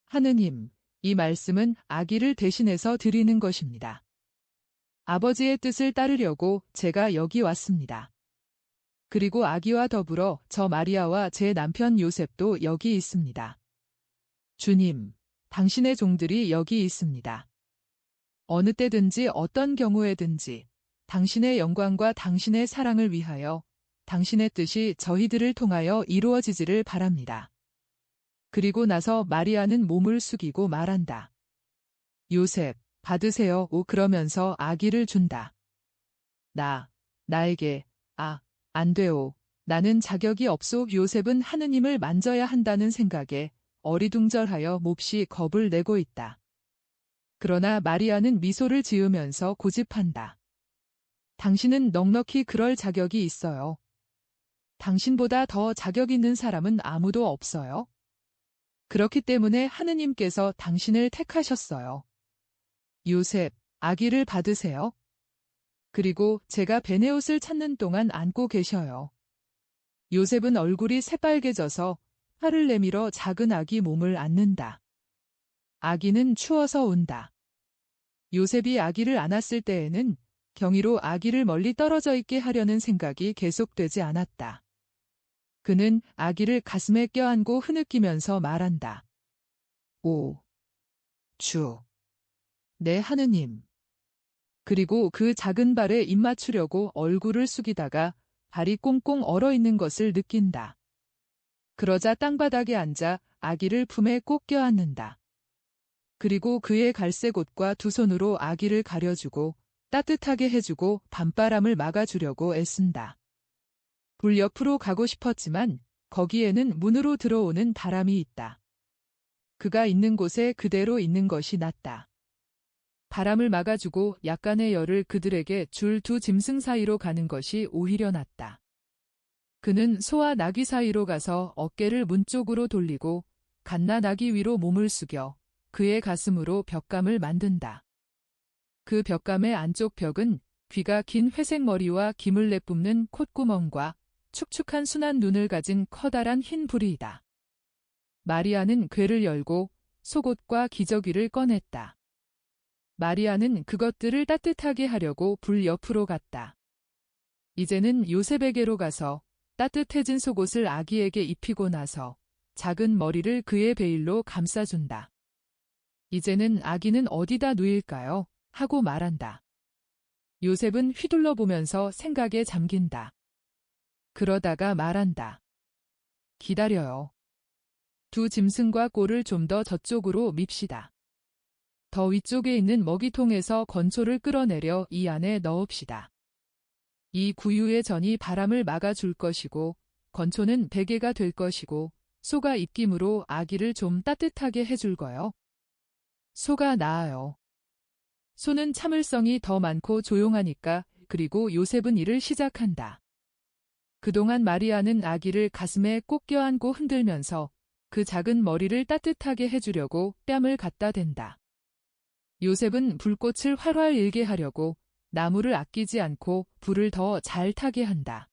하느님, 이 말씀은 아기를 대신해서 드리는 것입니다. 아버지의 뜻을 따르려고 제가 여기 왔습니다. 그리고 아기와 더불어 저 마리아와 제 남편 요셉도 여기 있습니다. 주님, 당신의 종들이 여기 있습니다. 어느 때든지 어떤 경우에든지 당신의 영광과 당신의 사랑을 위하여 당신의 뜻이 저희들을 통하여 이루어지지를 바랍니다. 그리고 나서 마리아는 몸을 숙이고 말한다. 요셉, 받으세요. 그러면서 아기를 준다. 나에게, 안 돼요. 나는 자격이 없소. 요셉은 하느님을 만져야 한다는 생각에 어리둥절하여 몹시 겁을 내고 있다. 그러나 마리아는 미소를 지으면서 고집한다. 당신은 넉넉히 그럴 자격이 있어요. 당신보다 더 자격 있는 사람은 아무도 없어요. 그렇기 때문에 하느님께서 당신을 택하셨어요. 요셉, 아기를 받으세요. 그리고 제가 베네옷을 찾는 동안 안고 계셔요. 요셉은 얼굴이 새빨개져서 팔을 내밀어 작은 아기 몸을 안는다. 아기는 추워서 운다. 요셉이 아기를 안았을 때에는 경위로 아기를 멀리 떨어져 있게 하려는 생각이 계속되지 않았다. 그는 아기를 가슴에 껴안고 흐느끼면서 말한다. 오, 주, 내 하느님. 그리고 그 작은 발에 입 맞추려고 얼굴을 숙이다가 발이 꽁꽁 얼어있는 것을 느낀다. 그러자 땅바닥에 앉아 아기를 품에 꼭 껴안는다. 그리고 그의 갈색 옷과 두 손으로 아기를 가려주고 따뜻하게 해주고 밤바람을 막아주려고 애쓴다. 불 옆으로 가고 싶었지만 거기에는 문으로 들어오는 바람이 있다. 그가 있는 곳에 그대로 있는 것이 낫다. 바람을 막아주고 약간의 열을 그들에게 줄 두 짐승 사이로 가는 것이 오히려 낫다. 그는 소와 나귀 사이로 가서 어깨를 문 쪽으로 돌리고 갓나 나귀 위로 몸을 숙여 그의 가슴으로 벽감을 만든다. 그 벽감의 안쪽 벽은 귀가 긴 회색 머리와 김을 내뿜는 콧구멍과 축축한 순한 눈을 가진 커다란 흰 부리이다. 마리아는 궤를 열고 속옷과 기저귀를 꺼냈다. 마리아는 그것들을 따뜻하게 하려고 불 옆으로 갔다. 이제는 요셉에게로 가서 따뜻해진 속옷을 아기에게 입히고 나서 작은 머리를 그의 베일로 감싸준다. 이제는 아기는 어디다 누일까요? 하고 말한다. 요셉은 휘둘러 보면서 생각에 잠긴다. 그러다가 말한다. 기다려요. 두 짐승과 꼴을 좀 더 저쪽으로 밉시다. 더 위쪽에 있는 먹이통에서 건초를 끌어내려 이 안에 넣읍시다. 이 구유의 전이 바람을 막아줄 것이고 건초는 베개가 될 것이고 소가 입김으로 아기를 좀 따뜻하게 해줄 거요. 소가 나아요. 소는 참을성이 더 많고 조용하니까. 그리고 요셉은 일을 시작한다. 그동안 마리아는 아기를 가슴에 꼭 껴안고 흔들면서 그 작은 머리를 따뜻하게 해주려고 뺨을 갖다 댄다. 요셉은 불꽃을 활활 일게 하려고 나무를 아끼지 않고 불을 더 잘 타게 한다.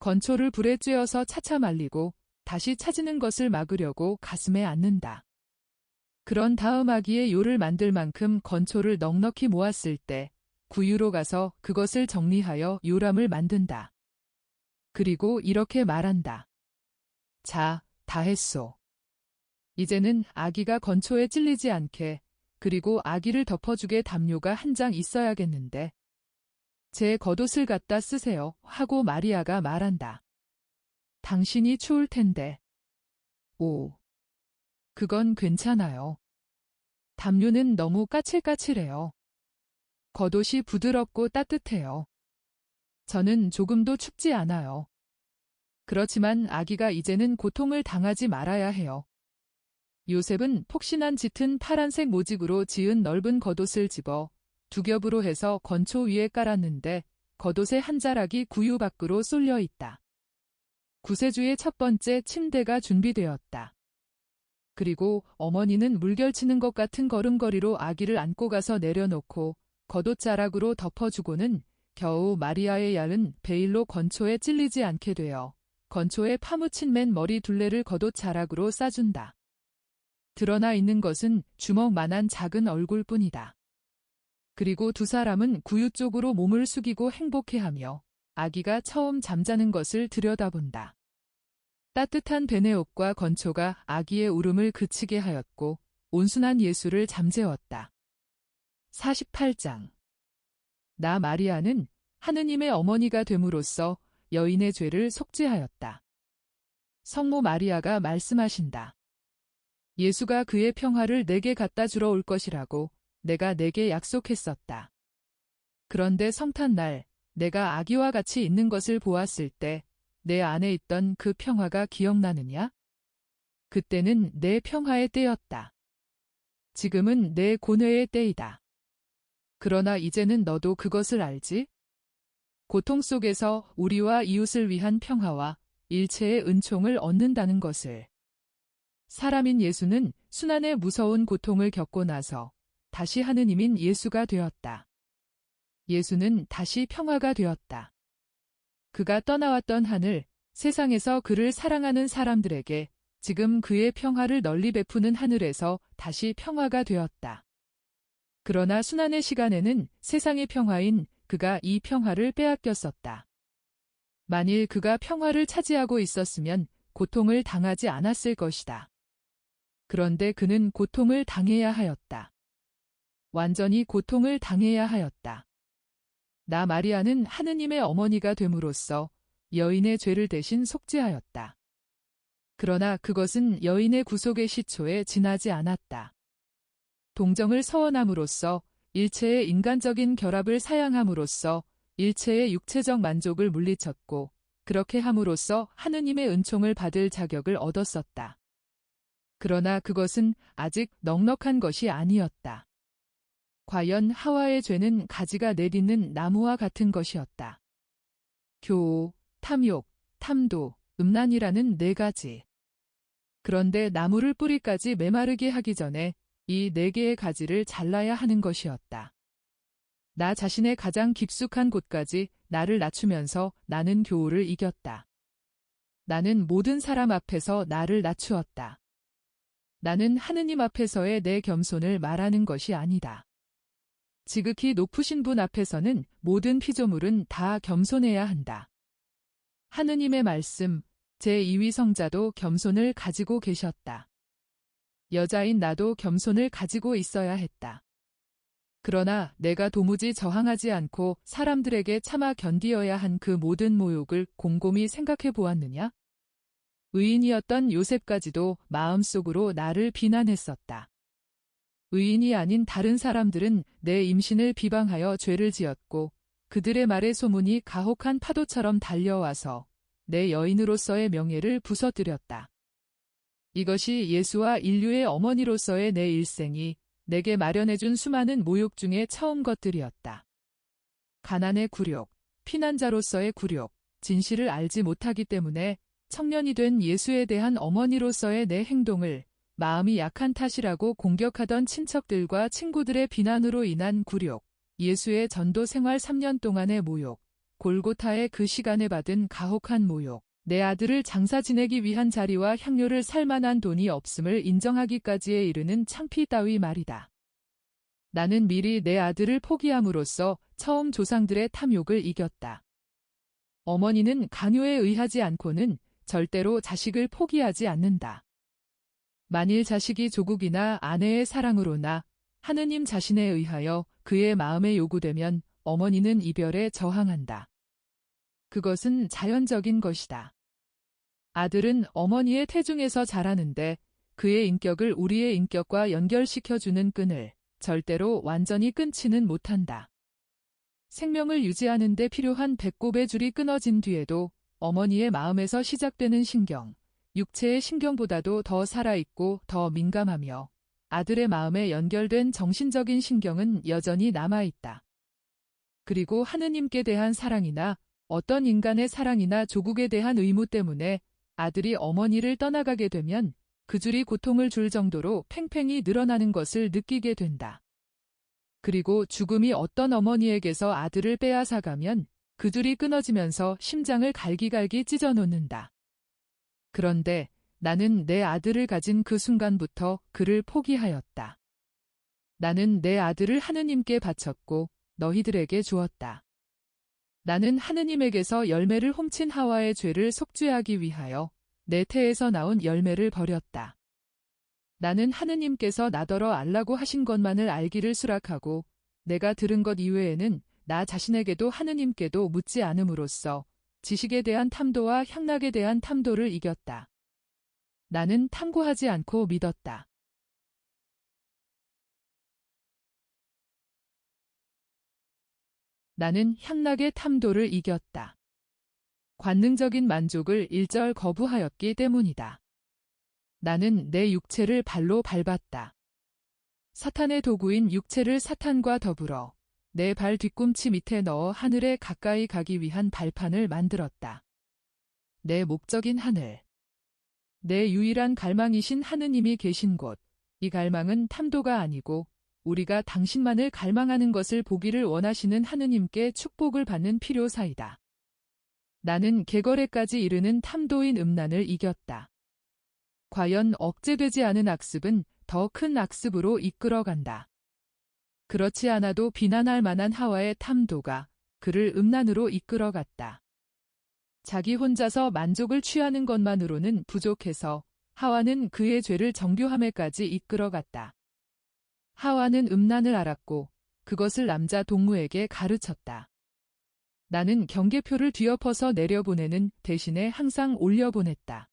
건초를 불에 쬐어서 차차 말리고 다시 차지는 것을 막으려고 가슴에 안는다. 그런 다음 아기의 요를 만들 만큼 건초를 넉넉히 모았을 때 구유로 가서 그것을 정리하여 요람을 만든다. 그리고 이렇게 말한다. 자, 다 했소. 이제는 아기가 건초에 찔리지 않게 그리고 아기를 덮어주게 담요가 한 장 있어야겠는데. 제 겉옷을 갖다 쓰세요 하고 마리아가 말한다. 당신이 추울 텐데. 오. 그건 괜찮아요. 담요는 너무 까칠까칠해요. 겉옷이 부드럽고 따뜻해요. 저는 조금도 춥지 않아요. 그렇지만 아기가 이제는 고통을 당하지 말아야 해요. 요셉은 폭신한 짙은 파란색 모직으로 지은 넓은 겉옷을 집어 두 겹으로 해서 건초 위에 깔았는데 겉옷의 한 자락이 구유 밖으로 쏠려 있다. 구세주의 첫 번째 침대가 준비되었다. 그리고 어머니는 물결치는 것 같은 걸음걸이로 아기를 안고 가서 내려놓고 겉옷 자락으로 덮어주고는 겨우 마리아의 얇은 베일로 건초에 찔리지 않게 되어 건초에 파묻힌 맨 머리 둘레를 겉옷 자락으로 싸준다. 드러나 있는 것은 주먹만한 작은 얼굴뿐이다. 그리고 두 사람은 구유 쪽으로 몸을 숙이고 행복해하며 아기가 처음 잠자는 것을 들여다본다. 따뜻한 베네 옷과 건초가 아기의 울음을 그치게 하였고 온순한 예수를 잠재웠다. 48장. 나 마리아는 하느님의 어머니가 됨으로써 여인의 죄를 속죄하였다. 성모 마리아가 말씀하신다. 예수가 그의 평화를 내게 갖다 주러 올 것이라고 내가 내게 약속했었다. 그런데 성탄날 내가 아기와 같이 있는 것을 보았을 때 내 안에 있던 그 평화가 기억나느냐? 그때는 내 평화의 때였다. 지금은 내 고뇌의 때이다. 그러나 이제는 너도 그것을 알지? 고통 속에서 우리와 이웃을 위한 평화와 일체의 은총을 얻는다는 것을. 사람인 예수는 순환의 무서운 고통을 겪고 나서 다시 하느님인 예수가 되었다. 예수는 다시 평화가 되었다. 그가 떠나왔던 하늘, 세상에서 그를 사랑하는 사람들에게 지금 그의 평화를 널리 베푸는 하늘에서 다시 평화가 되었다. 그러나 순환의 시간에는 세상의 평화인 그가 이 평화를 빼앗겼었다. 만일 그가 평화를 차지하고 있었으면 고통을 당하지 않았을 것이다. 그런데 그는 고통을 당해야 하였다. 완전히 고통을 당해야 하였다. 나 마리아는 하느님의 어머니가 됨으로써 여인의 죄를 대신 속죄하였다. 그러나 그것은 여인의 구속의 시초에 지나지 않았다. 동정을 서원함으로써 일체의 인간적인 결합을 사양함으로써 일체의 육체적 만족을 물리쳤고 그렇게 함으로써 하느님의 은총을 받을 자격을 얻었었다. 그러나 그것은 아직 넉넉한 것이 아니었다. 과연 하와의 죄는 가지가 내딛는 나무와 같은 것이었다. 교오, 탐욕, 탐도, 음란이라는 네 가지. 그런데 나무를 뿌리까지 메마르게 하기 전에 이 네 개의 가지를 잘라야 하는 것이었다. 나 자신의 가장 깊숙한 곳까지 나를 낮추면서 나는 교오를 이겼다. 나는 모든 사람 앞에서 나를 낮추었다. 나는 하느님 앞에서의 내 겸손을 말하는 것이 아니다. 지극히 높으신 분 앞에서는 모든 피조물은 다 겸손해야 한다. 하느님의 말씀, 제2위 성자도 겸손을 가지고 계셨다. 여자인 나도 겸손을 가지고 있어야 했다. 그러나 내가 도무지 저항하지 않고 사람들에게 참아 견디어야 한 그 모든 모욕을 곰곰이 생각해 보았느냐? 의인이었던 요셉까지도 마음속으로 나를 비난했었다. 의인이 아닌 다른 사람들은 내 임신을 비방하여 죄를 지었고 그들의 말에 소문이 가혹한 파도처럼 달려와서 내 여인으로서의 명예를 부서뜨렸다. 이것이 예수와 인류의 어머니로서의 내 일생이 내게 마련해준 수많은 모욕 중에 처음 것들이었다. 가난의 굴욕, 피난자로서의 굴욕, 진실을 알지 못하기 때문에 청년이 된 예수에 대한 어머니로서의 내 행동을 마음이 약한 탓이라고 공격하던 친척들과 친구들의 비난으로 인한 굴욕, 예수의 전도 생활 3년 동안의 모욕, 골고타의 그 시간에 받은 가혹한 모욕, 내 아들을 장사 지내기 위한 자리와 향료를 살 만한 돈이 없음을 인정하기까지에 이르는 창피 따위 말이다. 나는 미리 내 아들을 포기함으로써 처음 조상들의 탐욕을 이겼다. 어머니는 강요에 의하지 않고는 절대로 자식을 포기하지 않는다. 만일 자식이 조국이나 아내의 사랑으로나 하느님 자신에 의하여 그의 마음에 요구되면 어머니는 이별에 저항한다. 그것은 자연적인 것이다. 아들은 어머니의 태중에서 자라는데 그의 인격을 우리의 인격과 연결시켜주는 끈을 절대로 완전히 끊지는 못한다. 생명을 유지하는 데 필요한 배꼽의 줄이 끊어진 뒤에도 어머니의 마음에서 시작되는 신경, 육체의 신경보다도 더 살아있고 더 민감하며 아들의 마음에 연결된 정신적인 신경은 여전히 남아있다. 그리고 하느님께 대한 사랑이나 어떤 인간의 사랑이나 조국에 대한 의무 때문에 아들이 어머니를 떠나가게 되면 그 줄이 고통을 줄 정도로 팽팽히 늘어나는 것을 느끼게 된다. 그리고 죽음이 어떤 어머니에게서 아들을 빼앗아가면 그 줄이 끊어지면서 심장을 갈기갈기 찢어놓는다. 그런데 나는 내 아들을 가진 그 순간부터 그를 포기하였다. 나는 내 아들을 하느님께 바쳤고 너희들에게 주었다. 나는 하느님에게서 열매를 훔친 하와의 죄를 속죄하기 위하여 내 태에서 나온 열매를 버렸다. 나는 하느님께서 나더러 알라고 하신 것만을 알기를 수락하고 내가 들은 것 이외에는 나 자신에게도 하느님께도 묻지 않음으로써 지식에 대한 탐도와 향락에 대한 탐도를 이겼다. 나는 탐구하지 않고 믿었다. 나는 향락의 탐도를 이겼다. 관능적인 만족을 일절 거부하였기 때문이다. 나는 내 육체를 발로 밟았다. 사탄의 도구인 육체를 사탄과 더불어 내 발 뒤꿈치 밑에 넣어 하늘에 가까이 가기 위한 발판을 만들었다. 내 목적인 하늘. 내 유일한 갈망이신 하느님이 계신 곳. 이 갈망은 탐도가 아니고 우리가 당신만을 갈망하는 것을 보기를 원하시는 하느님께 축복을 받는 필요사이다. 나는 개걸에까지 이르는 탐도인 음란을 이겼다. 과연 억제되지 않은 악습은 더 큰 악습으로 이끌어간다. 그렇지 않아도 비난할 만한 하와의 탐도가 그를 음란으로 이끌어갔다. 자기 혼자서 만족을 취하는 것만으로는 부족해서 하와는 그의 죄를 정교함에까지 이끌어갔다. 하와는 음란을 알았고 그것을 남자 동무에게 가르쳤다. 나는 경계표를 뒤엎어서 내려보내는 대신에 항상 올려보냈다.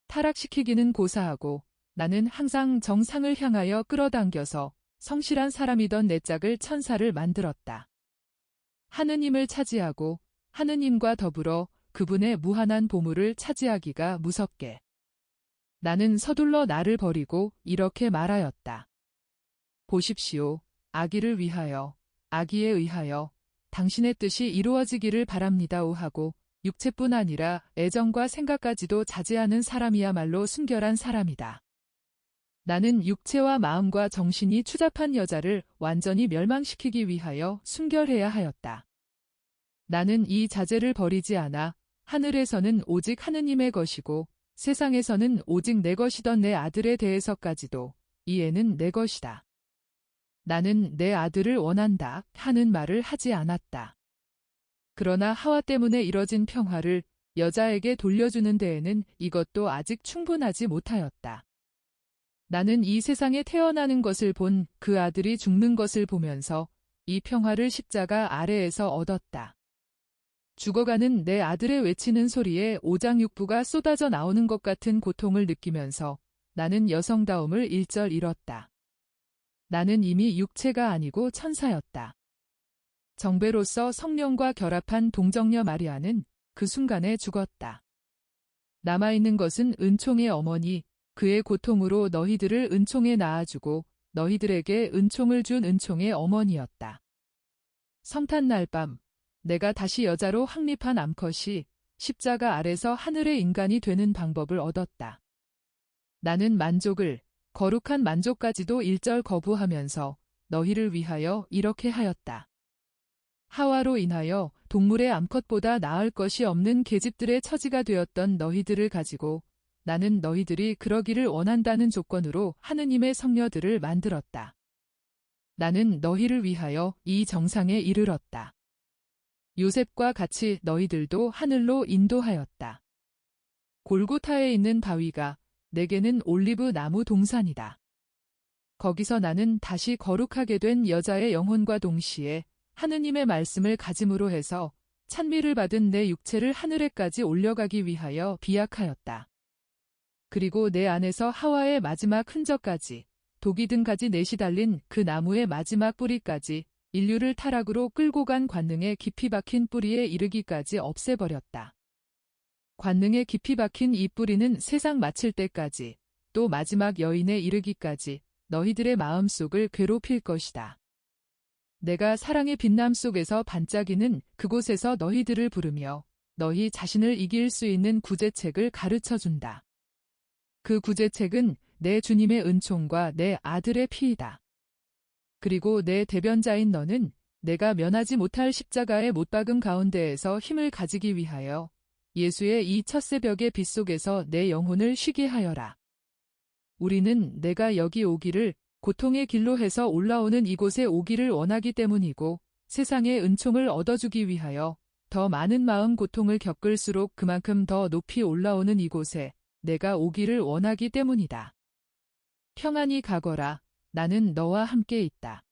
타락시키기는 고사하고 나는 항상 정상을 향하여 끌어당겨서 성실한 사람이던 내 짝을 천사를 만들었다. 하느님을 차지하고 하느님과 더불어 그분의 무한한 보물을 차지하기가 무섭게. 나는 서둘러 나를 버리고 이렇게 말하였다. 보십시오. 아기를 위하여, 아기에 의하여 당신의 뜻이 이루어지기를 바랍니다오 하고 육체뿐 아니라 애정과 생각까지도 자제하는 사람이야말로 순결한 사람이다. 나는 육체와 마음과 정신이 추잡한 여자를 완전히 멸망시키기 위하여 순결해야 하였다. 나는 이 자제를 버리지 않아 하늘에서는 오직 하느님의 것이고 세상에서는 오직 내 것이던 내 아들에 대해서까지도 이 애는 내 것이다. 나는 내 아들을 원한다 하는 말을 하지 않았다. 그러나 하와 때문에 이뤄진 평화를 여자에게 돌려주는 데에는 이것도 아직 충분하지 못하였다. 나는 이 세상에 태어나는 것을 본 그 아들이 죽는 것을 보면서 이 평화를 십자가 아래에서 얻었다. 죽어가는 내 아들의 외치는 소리에 오장육부가 쏟아져 나오는 것 같은 고통을 느끼면서 나는 여성다움을 일절 잃었다. 나는 이미 육체가 아니고 천사였다. 정배로서 성령과 결합한 동정녀 마리아는 그 순간에 죽었다. 남아있는 것은 은총의 어머니, 그의 고통으로 너희들을 은총에 낳아주고 너희들에게 은총을 준 은총의 어머니였다. 성탄날 밤, 내가 다시 여자로 확립한 암컷이 십자가 아래서 하늘의 인간이 되는 방법을 얻었다. 나는 만족을, 거룩한 만족까지도 일절 거부하면서 너희를 위하여 이렇게 하였다. 하와로 인하여 동물의 암컷보다 나을 것이 없는 계집들의 처지가 되었던 너희들을 가지고 나는 너희들이 그러기를 원한다는 조건으로 하느님의 성녀들을 만들었다. 나는 너희를 위하여 이 정상에 이르렀다. 요셉과 같이 너희들도 하늘로 인도하였다. 골고타에 있는 바위가 내게는 올리브 나무 동산이다. 거기서 나는 다시 거룩하게 된 여자의 영혼과 동시에 하느님의 말씀을 가짐으로 해서 찬미를 받은 내 육체를 하늘에까지 올려가기 위하여 비약하였다. 그리고 내 안에서 하와의 마지막 흔적까지 독이 등까지 넷이 달린 그 나무의 마지막 뿌리까지 인류를 타락으로 끌고 간 관능에 깊이 박힌 뿌리에 이르기까지 없애버렸다. 관능에 깊이 박힌 이 뿌리는 세상 마칠 때까지 또 마지막 여인에 이르기까지 너희들의 마음속을 괴롭힐 것이다. 내가 사랑의 빛남 속에서 반짝이는 그곳에서 너희들을 부르며 너희 자신을 이길 수 있는 구제책을 가르쳐준다. 그 구제책은 내 주님의 은총과 내 아들의 피이다. 그리고 내 대변자인 너는 내가 면하지 못할 십자가의 못박음 가운데에서 힘을 가지기 위하여 예수의 이 첫 새벽의 빛 속에서 내 영혼을 쉬게 하여라. 우리는 내가 여기 오기를 고통의 길로 해서 올라오는 이곳에 오기를 원하기 때문이고 세상의 은총을 얻어주기 위하여 더 많은 마음 고통을 겪을수록 그만큼 더 높이 올라오는 이곳에 내가 오기를 원하기 때문이다. 평안히 가거라. 나는 너와 함께 있다.